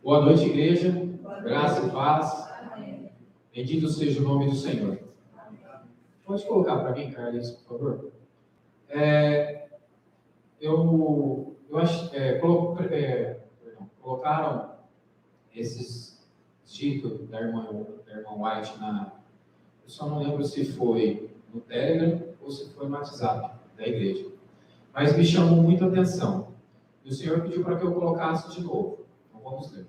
Boa noite, igreja. Graça e paz. Bendito seja o nome do Senhor. Pode colocar para mim, Carlos, por favor? Colocaram esses títulos da irmã White eu só não lembro se foi no Telegram ou se foi no WhatsApp da igreja. Mas me chamou muita atenção. E o Senhor pediu para que eu colocasse de novo. Então vamos ler.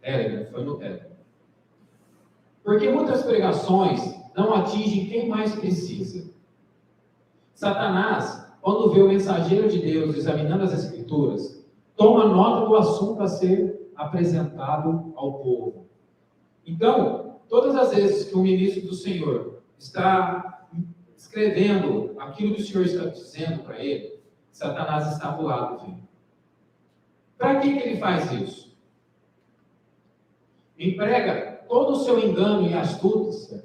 Telegram, foi no Telegram. Porque muitas pregações não atingem quem mais precisa. Satanás, quando vê o mensageiro de Deus examinando as Escrituras, toma nota do assunto a ser apresentado ao povo. Então, todas as vezes que o ministro do Senhor está escrevendo aquilo que o Senhor está dizendo para ele, Satanás está do lado dele. Para que ele faz isso? Emprega todo o seu engano e astúcia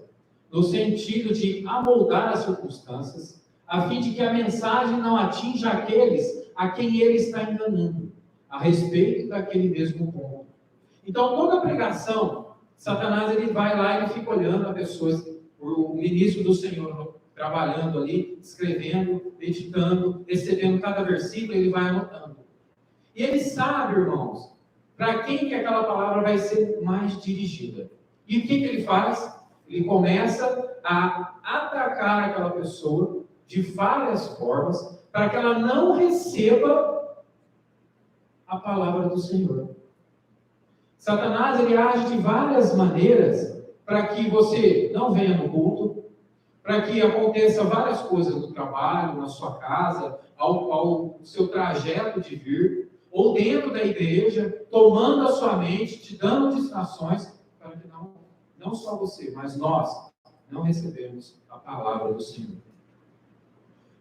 no sentido de amoldar as circunstâncias, a fim de que a mensagem não atinja aqueles a quem ele está enganando, a respeito daquele mesmo ponto. Então, toda pregação, Satanás ele vai lá e fica olhando a pessoas, o ministro do Senhor trabalhando ali, escrevendo, editando, recebendo cada versículo, ele vai anotando. E ele sabe, irmãos, para quem que aquela palavra vai ser mais dirigida. E o que ele faz? Ele começa a atacar aquela pessoa de várias formas, para que ela não receba a palavra do Senhor. Satanás ele age de várias maneiras para que você não venha no culto, para que aconteça várias coisas no trabalho, na sua casa, ao seu trajeto de vir, ou dentro da igreja, tomando a sua mente, te dando distrações, para que não só você, mas nós não recebemos a palavra do Senhor.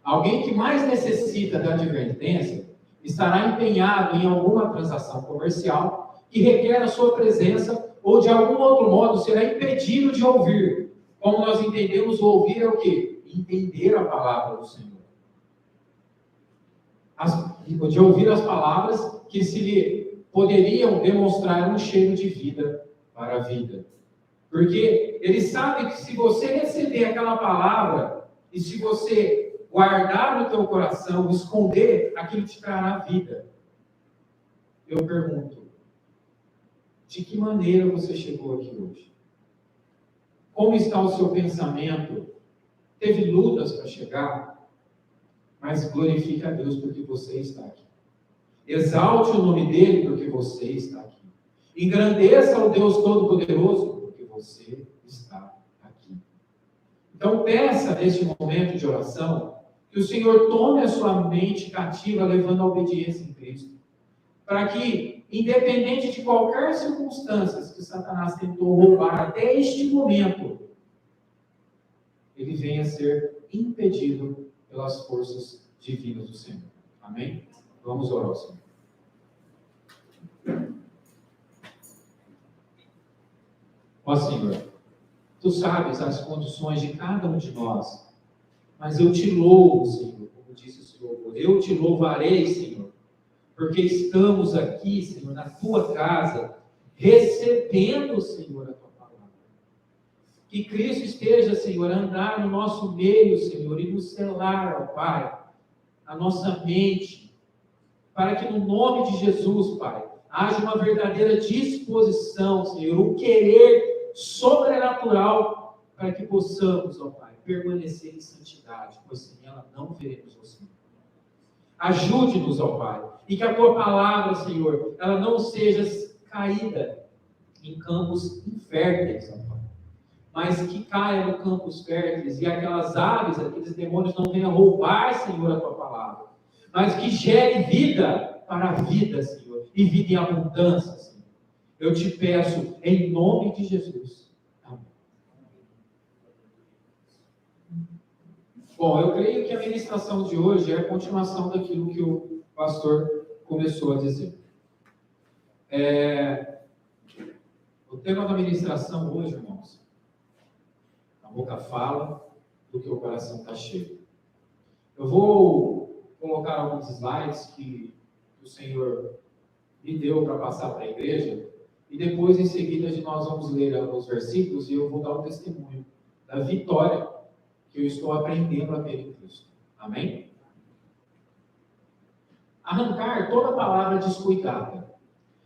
Alguém que mais necessita da advertência estará empenhado em alguma transação comercial que requer a sua presença ou de algum outro modo será impedido de ouvir. Como nós entendemos, o ouvir é o quê? Entender a palavra do Senhor. De ouvir as palavras que se lhe poderiam demonstrar um cheiro de vida para a vida. Porque ele sabe que se você receber aquela palavra e se você guardar no teu coração, esconder, aquilo te trará vida. Eu pergunto, de que maneira você chegou aqui hoje? Como está o seu pensamento? Teve lutas para chegar? Mas glorifique a Deus porque você está aqui. Exalte o nome dele porque você está aqui. Engrandeça o Deus Todo-Poderoso porque você está aqui. Então peça neste momento de oração que o Senhor tome a sua mente cativa, levando a obediência em Cristo. Para que, independente de qualquer circunstância que Satanás tentou roubar até este momento, ele venha a ser impedido pelas forças divinas do Senhor. Amém? Vamos orar ao Senhor. Ó Senhor, Tu sabes as condições de cada um de nós, mas eu te louvo, Senhor, como disse o Senhor, eu te louvarei, Senhor, porque estamos aqui, Senhor, na Tua casa, recebendo, Senhor, a Tua palavra. Que Cristo esteja, Senhor, a andar no nosso meio, Senhor, e nos selar, ó Pai, a nossa mente, para que no nome de Jesus, Pai, haja uma verdadeira disposição, Senhor, um querer sobrenatural, para que possamos, ó Pai, permanecer em santidade, pois sem ela não veremos o Senhor. Ajude-nos, ó Pai, e que a Tua palavra, Senhor, ela não seja caída em campos inférteis, ó Pai, mas que caia no campos férteis e aquelas aves, aqueles demônios não venham roubar, Senhor, a Tua palavra, mas que gere vida para a vida, Senhor, e vida em abundância, Senhor. Eu te peço em nome de Jesus. Bom, eu creio que a ministração de hoje é a continuação daquilo que o pastor começou a dizer. O tema da ministração hoje, irmãos, a boca fala do que o coração está cheio. Eu vou colocar alguns slides que o Senhor me deu para passar para a igreja, e depois, em seguida, nós vamos ler alguns versículos e eu vou dar um testemunho da vitória que eu estou aprendendo a ter em Cristo. Amém? Arrancar toda palavra descuidada.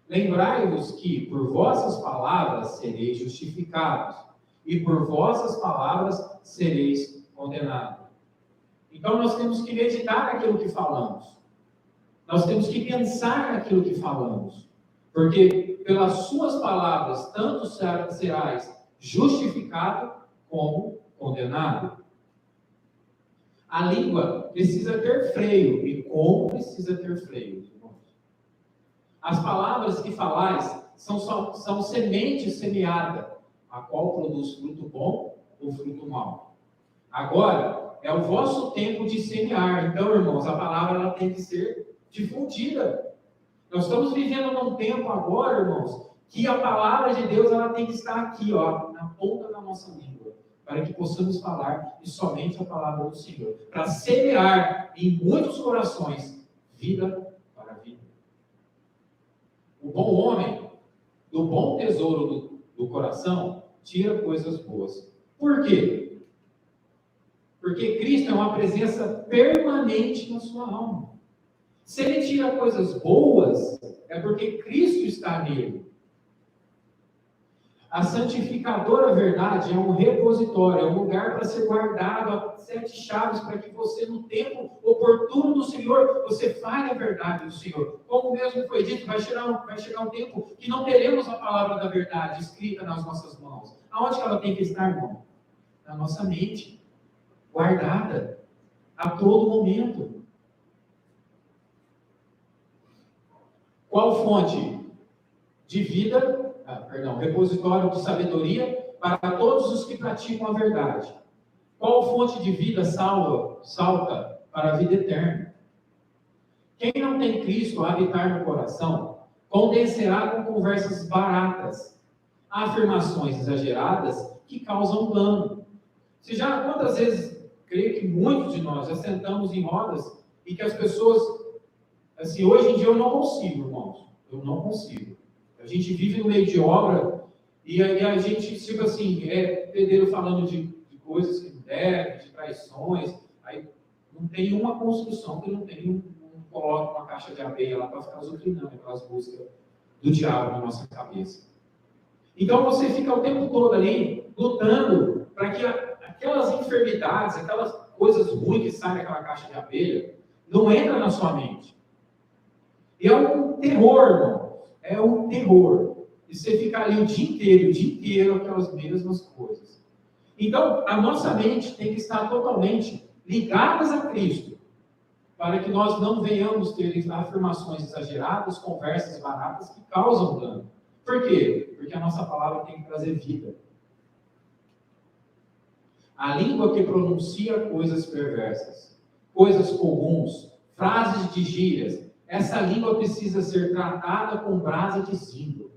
Lembrai-vos que por vossas palavras sereis justificados, e por vossas palavras sereis condenados. Então nós temos que meditar naquilo que falamos. Nós temos que pensar naquilo que falamos. Porque pelas suas palavras, tanto serás justificado como condenado. A língua precisa ter freio. E como precisa ter freio, irmãos? As palavras que falais são semente semeada, a qual produz fruto bom ou fruto mau. Agora, é o vosso tempo de semear. Então, irmãos, a palavra ela tem que ser difundida. Nós estamos vivendo num tempo agora, irmãos, que a palavra de Deus ela tem que estar aqui, ó, na ponta da nossa língua, para que possamos falar e somente a palavra do Senhor, para semear em muitos corações vida para a vida. O bom homem, do bom tesouro do coração, tira coisas boas. Por quê? Porque Cristo é uma presença permanente na sua alma. Se ele tira coisas boas, é porque Cristo está nele. A santificadora verdade é um repositório, é um lugar para ser guardado, a 7 chaves, para que você, no tempo oportuno do Senhor, você fale a verdade do Senhor. Como mesmo foi dito, vai chegar um tempo que não teremos a palavra da verdade escrita nas nossas mãos. Aonde que ela tem que estar, irmão? Na nossa mente, guardada, a todo momento. Qual fonte de vida, repositório de sabedoria para todos os que praticam a verdade? Qual fonte de vida salta para a vida eterna? Quem não tem Cristo a habitar no coração, condenserá com conversas baratas, afirmações exageradas que causam dano. Quantas vezes, creio que muitos de nós já sentamos em rodas e que as pessoas, assim, hoje em dia eu não consigo, irmãos, eu não consigo. A gente vive no meio de obra e a gente fica assim, pedreiro falando de coisas que não deve, de traições, aí não tem uma construção que não coloca uma caixa de areia lá para ficar azucrinando aquelas músicas do diabo na nossa cabeça. Então você fica o tempo todo ali lutando para que aquelas enfermidades, aquelas coisas ruins que saem daquela caixa de abelha, não entram na sua mente. E é um terror, irmão. É um terror. E você fica ali o dia inteiro, aquelas mesmas coisas. Então, a nossa mente tem que estar totalmente ligadas a Cristo, para que nós não venhamos ter afirmações exageradas, conversas baratas que causam dano. Por quê? Porque a nossa palavra tem que trazer vida. A língua que pronuncia coisas perversas, coisas comuns, frases de gírias, essa língua precisa ser tratada com brasa de zimbro.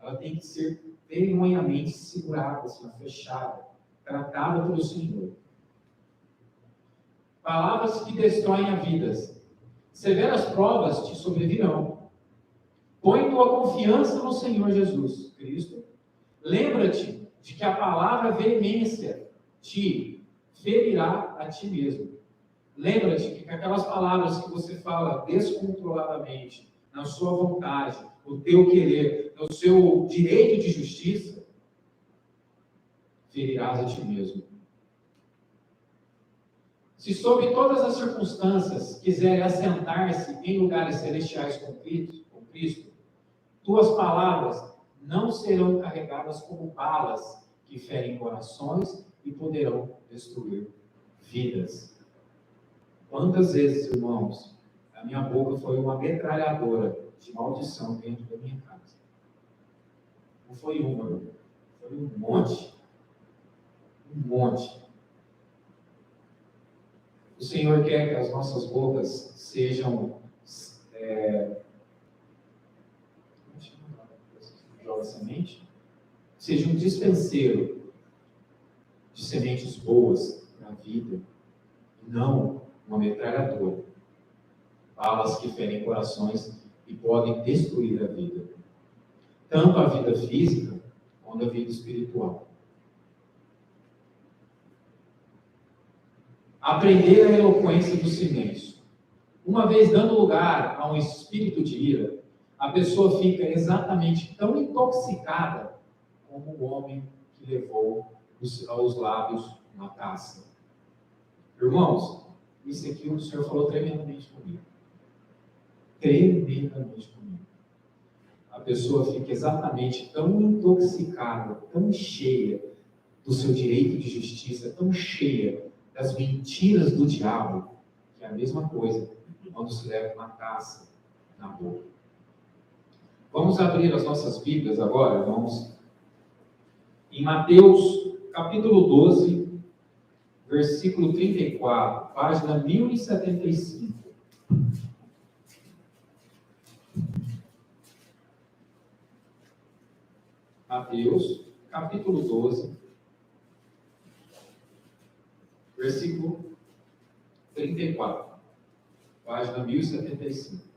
Ela tem que ser vergonhosamente segurada, assim, fechada, tratada pelo Senhor. Palavras que destroem a vida. Severas provas te sobrevirão. Põe tua confiança no Senhor Jesus Cristo. Lembra-te de que a palavra veemência te ferirá a ti mesmo. Lembra-te que aquelas palavras que você fala descontroladamente, na sua vontade, no teu querer, no seu direito de justiça, ferirás a ti mesmo. Se sob todas as circunstâncias quiserem assentar-se em lugares celestiais com Cristo, tuas palavras não serão carregadas como balas que ferem corações e poderão destruir vidas. Quantas vezes, irmãos, a minha boca foi uma metralhadora de maldição dentro da minha casa? Não foi uma, foi um monte. Um monte. O Senhor quer que as nossas bocas sejam joga semente, seja um dispenseiro de sementes boas na vida, não uma metralhadora. Balas que ferem corações e podem destruir a vida, tanto a vida física quanto a vida espiritual. Aprender a eloquência do silêncio. Uma vez dando lugar a um espírito de ira, a pessoa fica exatamente tão intoxicada como o homem que levou aos lábios uma taça. Irmãos, isso aqui o Senhor falou tremendamente comigo. Tremendamente comigo. A pessoa fica exatamente tão intoxicada, tão cheia do seu direito de justiça, tão cheia das mentiras do diabo, que é a mesma coisa quando se leva uma taça na boca. Vamos abrir as nossas Bíblias agora, irmãos, em Mateus, capítulo 12, versículo 34, página 1075. Mateus, capítulo 12, versículo 34, página 1075.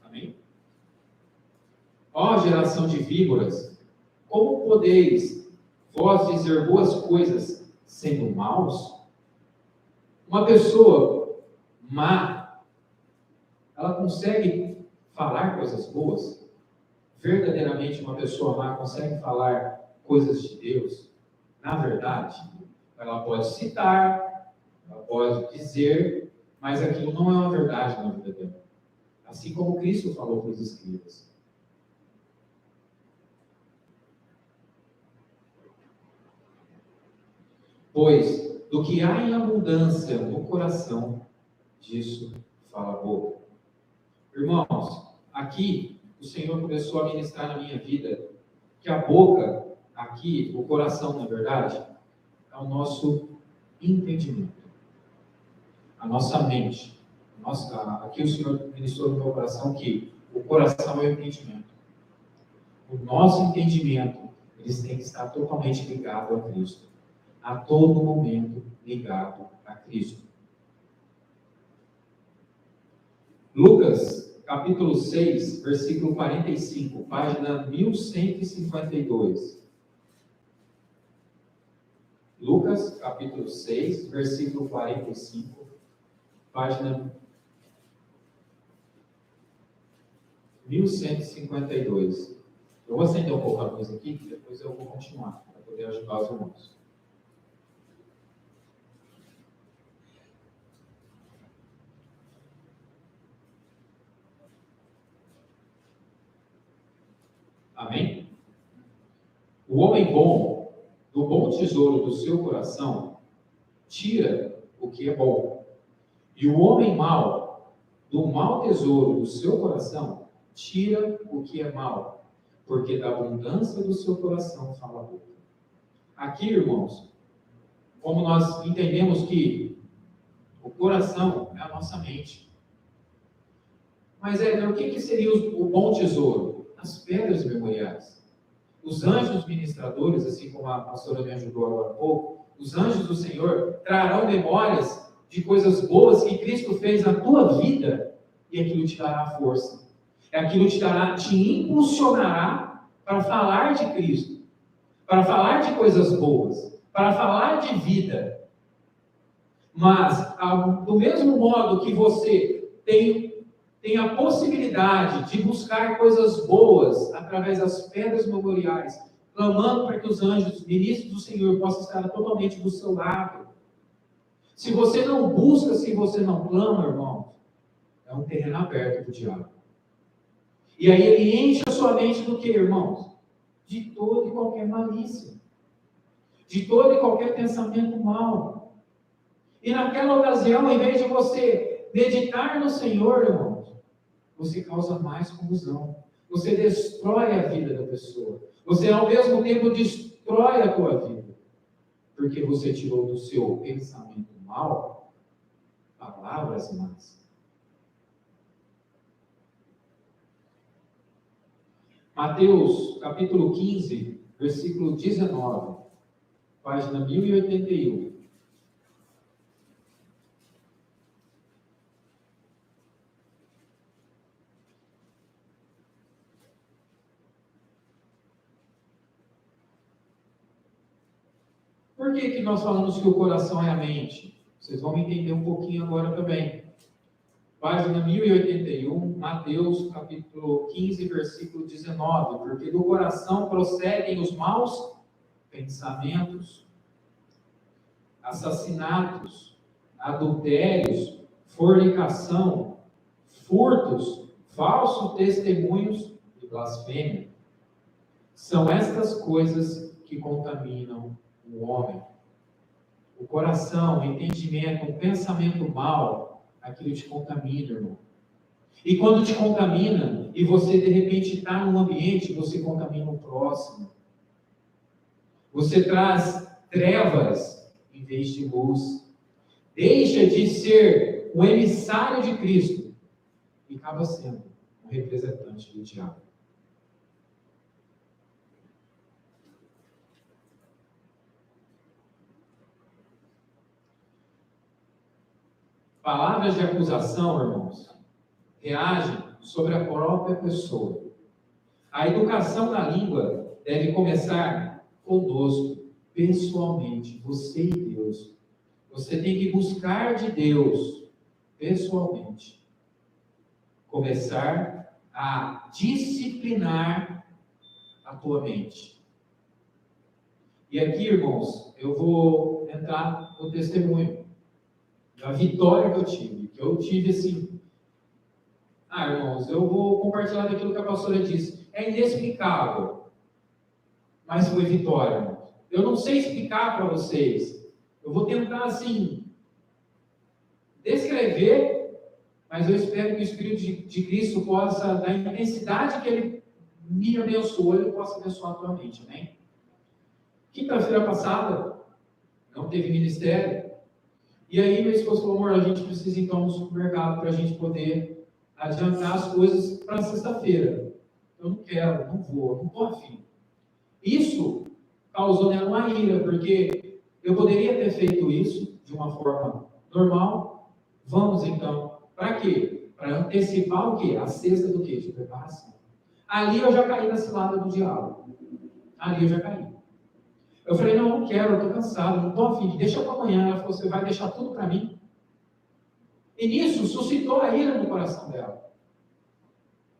Amém? Ó geração de víboras, como podeis vós dizer boas coisas sendo maus? Uma pessoa má, ela consegue falar coisas boas? Verdadeiramente uma pessoa má consegue falar coisas de Deus? Na verdade, ela pode citar, ela pode dizer, mas aquilo não é uma verdade na vida dela. Assim como Cristo falou para os escribas. Pois, do que há em abundância no coração, disso fala a boca. Irmãos, aqui o Senhor começou a ministrar na minha vida que a boca, aqui, o coração, na verdade, é o nosso entendimento, a nossa mente. Aqui o Senhor ministrou no meu coração que o coração é o entendimento. O nosso entendimento, eles têm que estar totalmente ligado a Cristo. A todo momento ligado a Cristo. Lucas, capítulo 6, versículo 45, página 1152. Lucas, capítulo 6, versículo 45, página 1152. Eu vou acender um pouco a luz aqui, depois eu vou continuar, para poder ajudar os irmãos. Amém? O homem bom, do bom tesouro do seu coração, tira o que é bom. E o homem mau, do mau tesouro do seu coração, tira o que é mau. Porque da abundância do seu coração fala a boca. Aqui, irmãos, como nós entendemos que o coração é a nossa mente. Mas, Éder, o que seria o bom tesouro? As pedras memoriais. Os anjos ministradores, assim como a pastora me ajudou agora há pouco, os anjos do Senhor trarão memórias de coisas boas que Cristo fez na tua vida e aquilo te dará força. Aquilo te impulsionará para falar de Cristo, para falar de coisas boas, para falar de vida. Mas, do mesmo modo que você tem a possibilidade de buscar coisas boas através das pedras memoriais, clamando para que os anjos, ministros do Senhor, possam estar totalmente do seu lado. Se você não busca, se você não clama, irmão, é um terreno aberto para o diabo. E aí ele enche a sua mente do que, irmãos? De toda e qualquer malícia. De todo e qualquer pensamento mau. E naquela ocasião, ao invés de você meditar no Senhor, irmãos, você causa mais confusão. Você destrói a vida da pessoa. Você, ao mesmo tempo, destrói a tua vida. Porque você tirou do seu pensamento mau palavras más. Mateus, capítulo 15, versículo 19, página 1081. Por que nós falamos que o coração é a mente? Vocês vão me entender um pouquinho agora também. Página 1081, Mateus, capítulo 15, versículo 19. Porque do coração procedem os maus pensamentos, assassinatos, adultérios, fornicação, furtos, falsos testemunhos e blasfêmia. São estas coisas que contaminam o homem. O coração, o entendimento, o pensamento mau, aquilo te contamina, irmão. E quando te contamina, e você de repente está num ambiente, você contamina o próximo. Você traz trevas em vez de luz. Deixa de ser o emissário de Cristo e acaba sendo um representante do diabo. Palavras de acusação, irmãos, reagem sobre a própria pessoa. A educação da língua deve começar conosco, pessoalmente, você e Deus. Você tem que buscar de Deus, pessoalmente. Começar a disciplinar a tua mente. E aqui, irmãos, eu vou entrar no testemunho da vitória que eu tive assim. Irmãos, eu vou compartilhar daquilo que a pastora disse. É inexplicável, mas foi vitória, irmãos. Eu não sei explicar para vocês. Eu vou tentar, assim, descrever, mas eu espero que o Espírito de Cristo possa, da intensidade que Ele me abençoou, Ele possa abençoar a tua mente, amém? Quinta-feira passada, não teve ministério. E aí minha esposa falou, amor, a gente precisa então ir no supermercado para a gente poder adiantar as coisas para sexta-feira. Eu não quero, não vou, não estou afim. Isso causou nela uma ira, porque eu poderia ter feito isso de uma forma normal. Vamos então, para quê? Para antecipar o quê? A sexta do quê? De preparação. Ali eu já caí na cilada do diabo. Ali eu já caí. Eu falei, não quero, eu estou cansado, não estou afim, deixa para amanhã. Ela falou, você vai deixar tudo para mim? E nisso suscitou a ira no coração dela.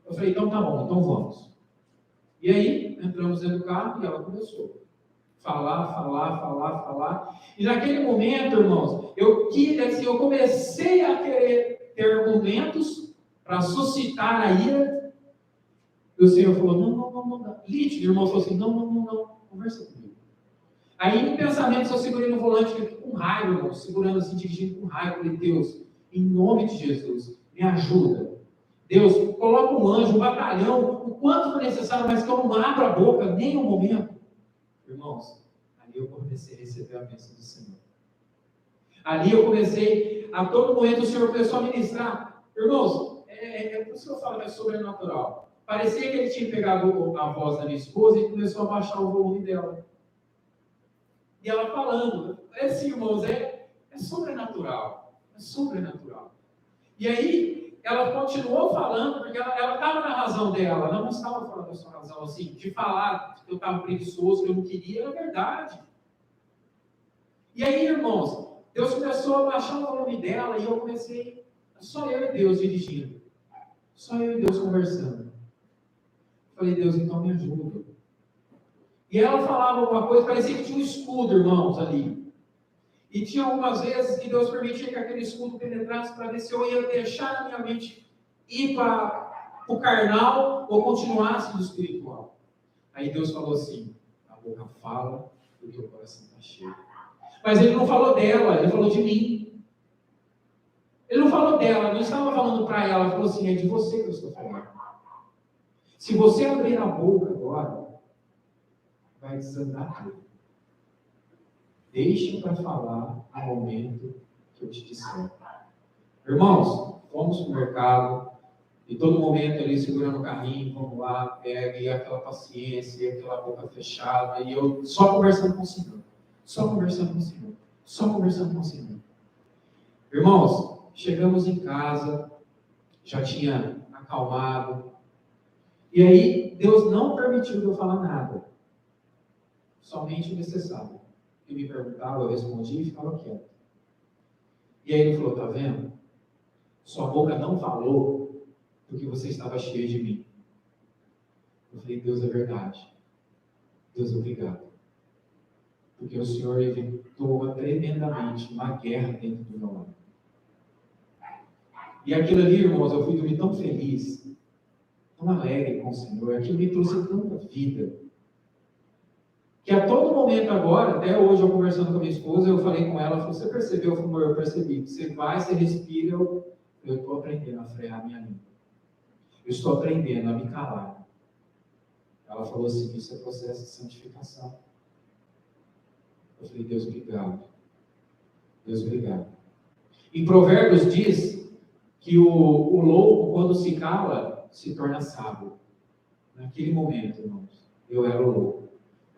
Eu falei, então tá bom, então vamos. E aí, entramos dentro do carro e ela começou a falar. E naquele momento, irmãos, eu comecei a querer ter argumentos para suscitar a ira. E o Senhor falou, não. Lídio, o irmão falou assim, não, conversa comigo. Aí, em pensamento, eu segurei no volante com raiva, irmão, segurando assim, dirigindo com raiva. Falei, Deus, em nome de Jesus, me ajuda. Deus, coloca um anjo, um batalhão, o quanto for necessário, mas que eu não abra a boca, nem um momento. Irmãos, ali eu comecei a receber a bênção do Senhor. Ali eu comecei, a todo momento o Senhor começou a ministrar. Irmãos, por isso que eu falo que é sobrenatural. Parecia que ele tinha pegado a voz da minha esposa e começou a baixar o volume dela. E ela falando, assim, irmãos, é sobrenatural. É sobrenatural. E aí, ela continuou falando, porque ela estava na razão dela, ela não estava falando da sua razão, assim, de falar que eu estava preguiçoso, que eu não queria, era verdade. E aí, irmãos, Deus começou a baixar o volume dela e eu comecei, só eu e Deus dirigindo. Só eu e Deus conversando. Falei, Deus, então me ajuda. E ela falava alguma coisa, parecia que tinha um escudo, irmãos, ali. E tinha algumas vezes que Deus permitia que aquele escudo penetrasse para ver se eu ia deixar a minha mente ir para o carnal ou continuasse no espiritual. Aí Deus falou assim, a boca fala porque o coração está cheio. Mas Ele não falou dela, Ele falou de mim. Ele não falou dela, não estava falando para ela, Ele falou assim, é de você que eu estou falando. Se você abrir a boca agora, vai desandar tudo. Deixe para falar no momento que eu te disser. Irmãos, fomos para o mercado, e todo momento ali segurando o carrinho, vamos lá, pega, e aquela paciência, e aquela boca fechada, e eu só conversando com o Senhor. Só conversando com o Senhor. Só conversando com o Senhor. Irmãos, chegamos em casa, já tinha acalmado. E aí, Deus não permitiu eu falar nada. Somente o necessário. Ele me perguntava, eu respondia e ficava quieto. E aí ele falou, tá vendo? Sua boca não falou porque você estava cheio de mim. Eu falei, Deus, é verdade. Deus, obrigado. Porque o Senhor evitou tremendamente uma guerra dentro do meu lar. E aquilo ali, irmãos, eu fui dormir tão feliz, tão alegre com o Senhor. Aquilo me trouxe tanta vida. Que a todo momento agora, até hoje eu conversando com a minha esposa, eu falei com ela, ela falou, você percebeu? Eu falei, amor, eu percebi. Você vai, você respira, eu estou aprendendo a frear a minha língua. Eu estou aprendendo a me calar. Ela falou assim, isso é processo de santificação. Eu falei, Deus, obrigado. Deus, obrigado. Em Provérbios diz que o louco, quando se cala, se torna sábio. Naquele momento, irmãos, eu era o louco,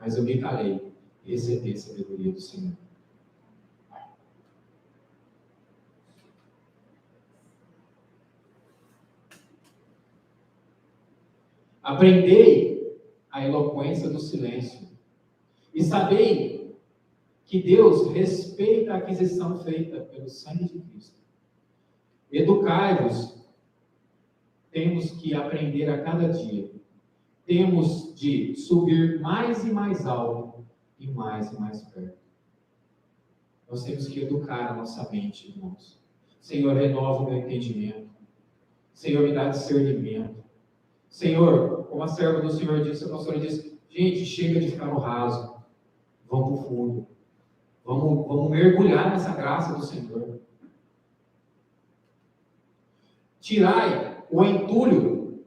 mas eu me calei e recebi a sabedoria do Senhor. Aprendei a eloquência do silêncio e sabei que Deus respeita a aquisição feita pelo sangue de Cristo. Educai-vos, temos que aprender a cada dia. Temos de subir mais e mais alto e mais perto. Nós temos que educar a nossa mente, irmãos. Senhor, renova o meu entendimento. Senhor, me dá discernimento. Senhor, como a serva do Senhor disse, a pastora disse, gente, chega de ficar no raso. Vamos para o fundo. Vamos mergulhar nessa graça do Senhor. Tirai o entulho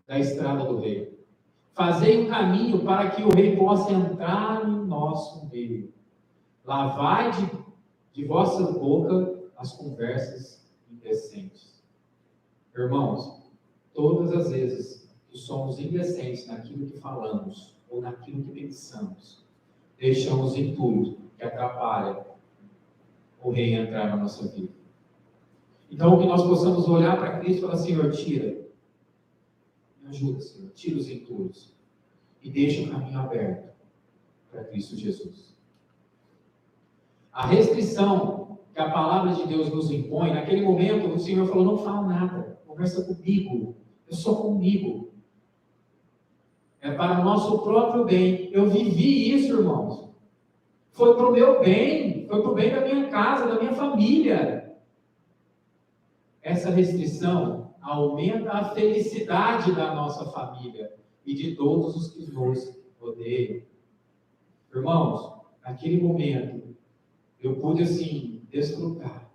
da estrada do rei. Fazei um caminho para que o rei possa entrar no nosso meio. Lavai de vossa boca as conversas indecentes. Irmãos, todas as vezes que somos indecentes naquilo que falamos ou naquilo que pensamos, deixamos entulho que atrapalha o rei entrar na nossa vida. Então, que nós possamos olhar para Cristo e falar, Senhor, tira. Me ajuda, Senhor. Tira os entulhos. E deixa o caminho aberto para Cristo Jesus. A restrição que a palavra de Deus nos impõe, naquele momento o Senhor falou, não fala nada. Conversa comigo. É só comigo. É para o nosso próprio bem. Eu vivi isso, irmãos. Foi para o meu bem. Foi para o bem da minha casa, da minha família. Essa restrição aumenta a felicidade da nossa família e de todos os que nos rodeiam. Irmãos, naquele momento, eu pude, assim, desfrutar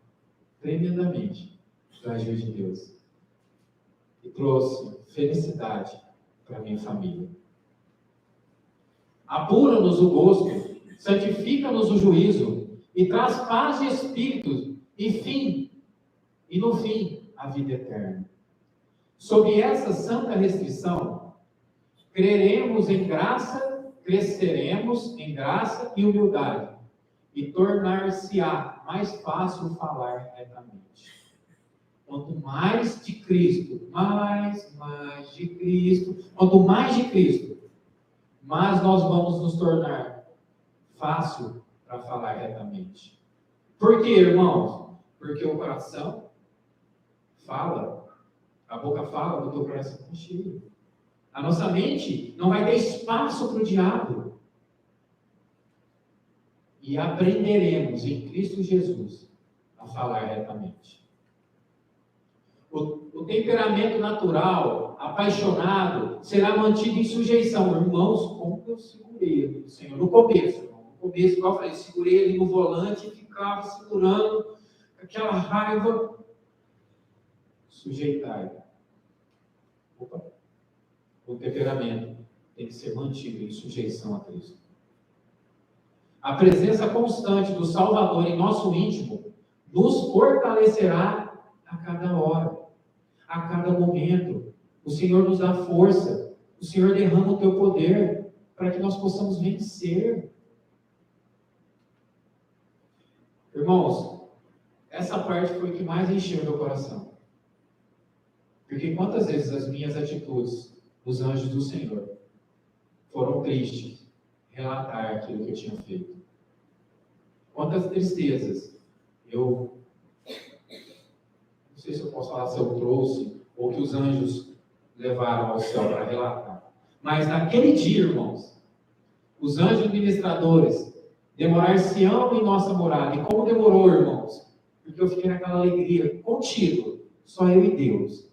tremendamente do agir de Deus. E trouxe felicidade para a minha família. Apura-nos o gosto, santifica-nos o juízo e traz paz de espírito e no fim, a vida eterna. Sob essa santa restrição, creremos em graça, cresceremos em graça e humildade, e tornar-se-á mais fácil falar retamente. Quanto mais de Cristo, mais de Cristo, quanto mais de Cristo, mais nós vamos nos tornar fácil para falar retamente. Por quê, irmãos? Porque o coração fala, a boca fala, do teu coração está cheio. A nossa mente não vai ter espaço para o diabo. E aprenderemos em Cristo Jesus a falar retamente. O temperamento natural, apaixonado, será mantido em sujeição. Irmãos, como eu segurei ali, Senhor, no começo, igual eu falei, segurei ali no volante e ficava segurando aquela raiva. Sujeitar. O temperamento tem que ser mantido em sujeição a Cristo. A presença constante do Salvador em nosso íntimo nos fortalecerá a cada hora, a cada momento. O Senhor nos dá força, o Senhor derrama o teu poder para que nós possamos vencer. Irmãos, essa parte foi o que mais encheu meu coração. Porque quantas vezes as minhas atitudes, os anjos do Senhor, foram tristes, relatar aquilo que eu tinha feito. Quantas tristezas eu, não sei se eu posso falar se eu trouxe, ou que os anjos levaram ao céu para relatar. Mas naquele dia, irmãos, os anjos ministradores demorar-se-ão em nossa morada. E como demorou, irmãos? Porque eu fiquei naquela alegria contigo, só eu e Deus.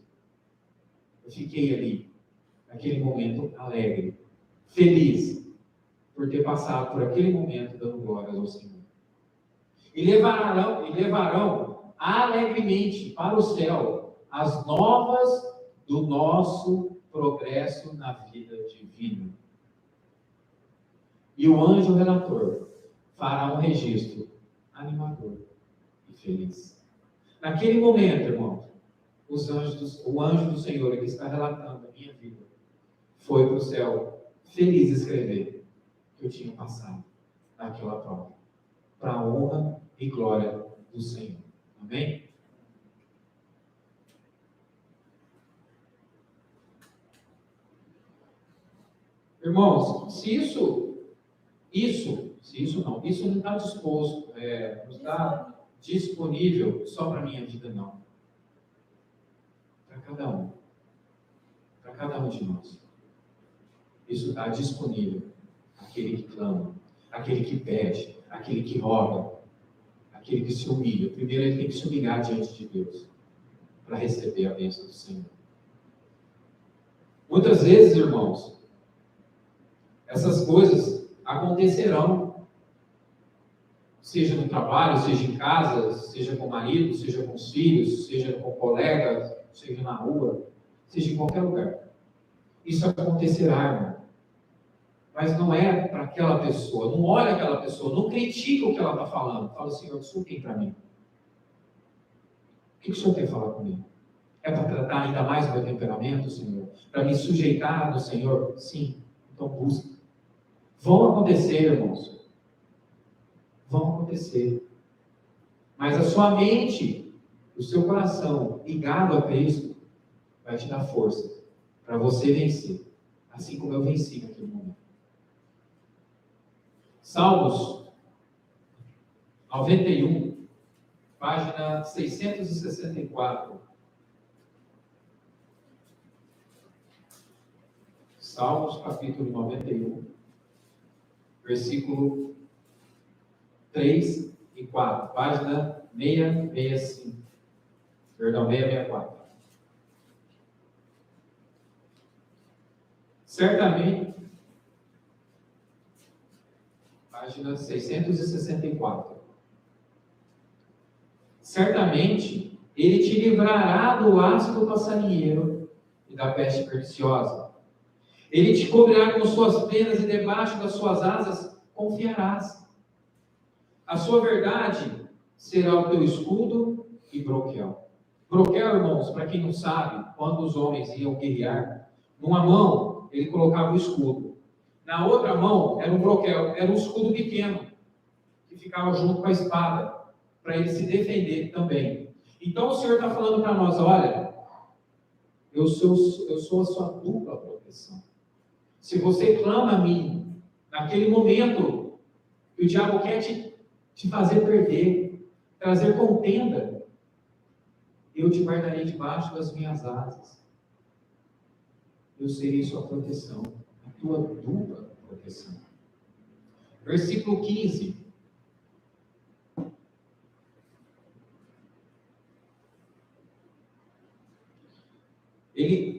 Eu fiquei ali, naquele momento alegre, feliz, por ter passado por aquele momento dando glórias ao Senhor. E levarão alegremente para o céu as novas do nosso progresso na vida divina. E o anjo relator fará um registro animador e feliz. Naquele momento, irmão, o anjo do Senhor que está relatando a minha vida foi para o céu feliz escrever que eu tinha passado naquela prova, para a honra e glória do Senhor. Amém? Irmãos, se isso não está disposto, não está disponível só para a minha vida, não. Para cada um de nós. Isso está disponível. Aquele que clama, aquele que pede, aquele que roga, aquele que se humilha. Primeiro ele tem que se humilhar diante de Deus para receber a bênção do Senhor. Muitas vezes, irmãos, essas coisas acontecerão, seja no trabalho, seja em casa, seja com o marido, seja com os filhos, seja com colegas, seja na rua, seja em qualquer lugar. Isso acontecerá, irmão. Mas não é para aquela pessoa, não olha aquela pessoa, não critica o que ela está falando. Fala, Senhor, o Senhor tem para mim? O que o Senhor tem falar comigo? É para tratar ainda mais o meu temperamento, Senhor? Para me sujeitar no Senhor? Sim, então busca. Vão acontecer, irmãos. Vão acontecer. Mas a sua mente, o seu coração ligado a Cristo, vai te dar força para você vencer. Assim como eu venci naquele momento. Salmos 91, página 664. Salmos, capítulo 91, versículo 3 e 4, página 665. Perdão, 664. Certamente, página 664. Certamente, ele te livrará do laço do passarinheiro e da peste perniciosa. Ele te cobrirá com suas penas e debaixo das suas asas confiarás. A sua verdade será o teu escudo e broquel. Broquel, irmãos, para quem não sabe, quando os homens iam guerrear, numa mão ele colocava o escudo. Na outra mão era um broquel, era um escudo pequeno, que ficava junto com a espada, para ele se defender também. Então o Senhor está falando para nós, olha, eu sou a sua dupla proteção. Se você clama a mim, naquele momento que o diabo quer te fazer perder, trazer contenda, eu te guardarei debaixo das minhas asas. Eu serei sua proteção, a tua dupla proteção. Versículo 15.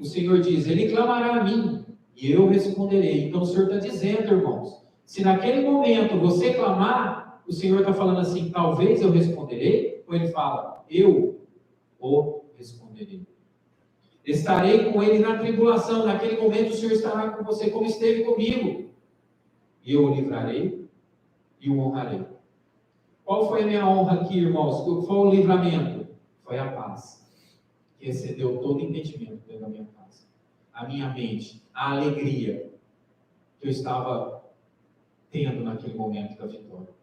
O Senhor diz, ele clamará a mim e eu responderei. Então o Senhor está dizendo, irmãos, se naquele momento você clamar, o Senhor está falando assim, talvez eu responderei, ou ele fala, eu o responderei. Estarei com ele na tribulação, naquele momento o Senhor estará com você como esteve comigo. E eu o livrarei e o honrarei. Qual foi a minha honra aqui, irmãos? Qual foi o livramento? Foi a paz, que excedeu todo entendimento dentro da minha casa. A minha mente, a alegria que eu estava tendo naquele momento da vitória.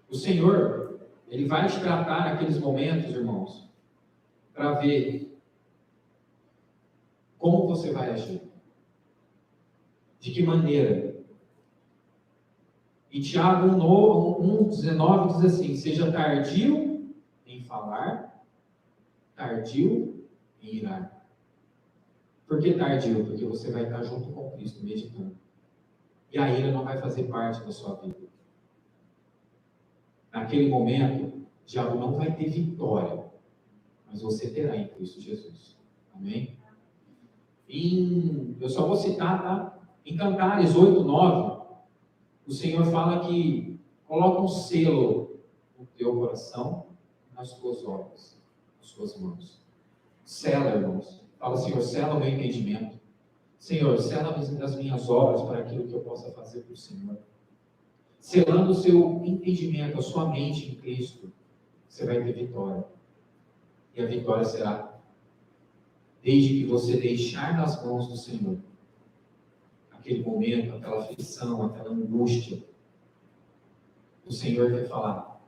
O Senhor, Ele vai te tratar naqueles momentos, irmãos, para ver como você vai agir. De que maneira? E Tiago 1,19 diz assim: seja tardio em falar, tardio em irar. Por que tardio? Porque você vai estar junto com Cristo, meditando. E a ira não vai fazer parte da sua vida. Naquele momento, o diabo não vai ter vitória, mas você terá em Cristo Jesus. Amém? Eu só vou citar, tá? Em Cantares 8:9, o Senhor fala que coloca um selo no teu coração, nas tuas obras, nas tuas mãos. Sela, irmãos. Fala, Senhor, sela o meu entendimento. Senhor, sela as minhas obras para aquilo que eu possa fazer para o Senhor. Selando o seu entendimento, a sua mente em Cristo, você vai ter vitória. E a vitória será desde que você deixar nas mãos do Senhor aquele momento, aquela aflição, aquela angústia. O Senhor vai falar: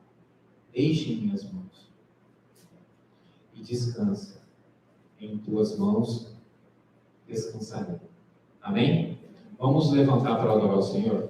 deixe em minhas mãos e descansa. Em tuas mãos descansarei. Amém? Vamos levantar para adorar o Senhor?